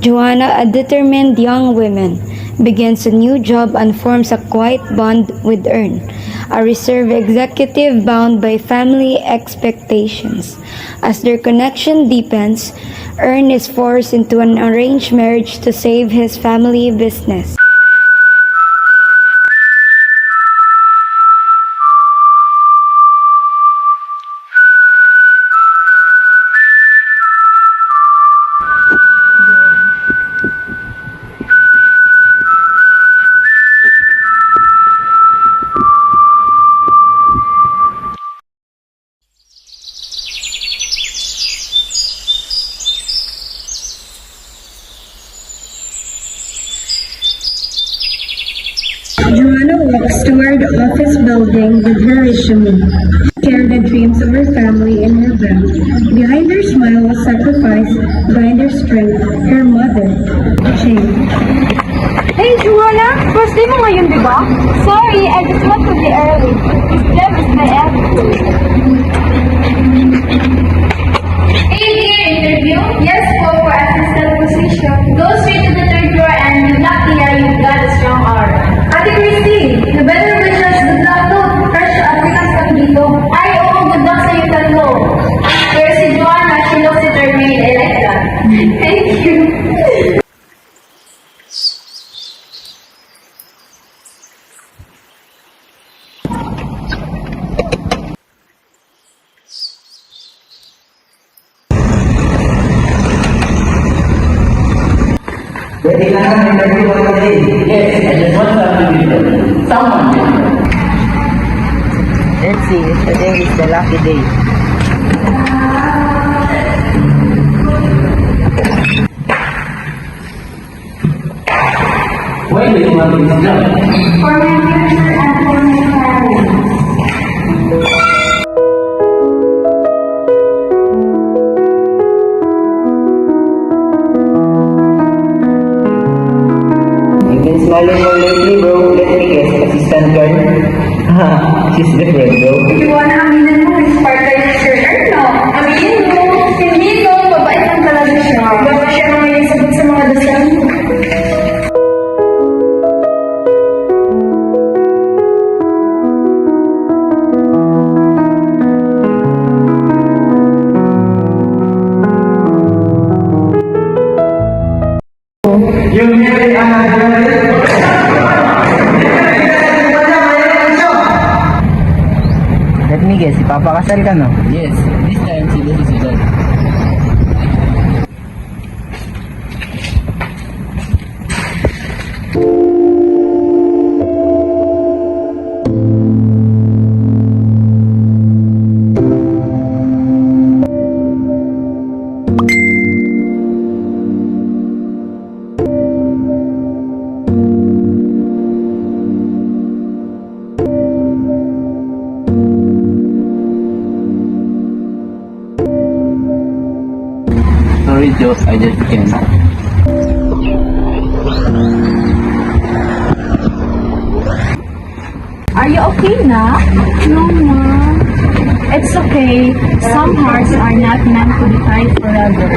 Joanna, a determined young woman, begins a new job and forms a quiet bond with Ern, a reserved executive bound by family expectations. As their connection deepens, Ern is forced into an arranged marriage to save his family business. Joanna walks toward the office building with her resume. She carried the dreams of her family in her belt. Behind her smile was sacrifice, behind her strength, her mother, Jane. Hey, Joanna! First day mo ngayon, di ba? Sorry, I just want to be early. This job is my attitude. Hey, dear interview. Yes, for assistant position. Go straight to the third floor and good luck here. You've got a strong aura. Ate Christy, you better wish us good luck too. Fresh applicants kami dito. Ay, oo, good luck sa yung tatlo. Pero si Joanna, she looks determined. I like that. Thank you. Ready na ang interview for today? Yes, I just want something different. Someone different. Let's see, today is the lucky day. Why do you want this job? For my future and for my family. You've been smiling more lately, bro. Let me guess, assistant guard? Haha, she's different, bro. Joanna, aminin mo, inspired kayo ni Sir Erno. Aminin mo, hindi no, mabait lang talaga siya. Baka siya naman yung sagot sa mga dasal mo. Yung Mary Anna Let me guess, ipapakasal ka no? Yes, this time sila si Susan. Sorry, Joss, I just can't. Are you okay na? No, ma. It's okay. Some hearts are not meant to be tied forever.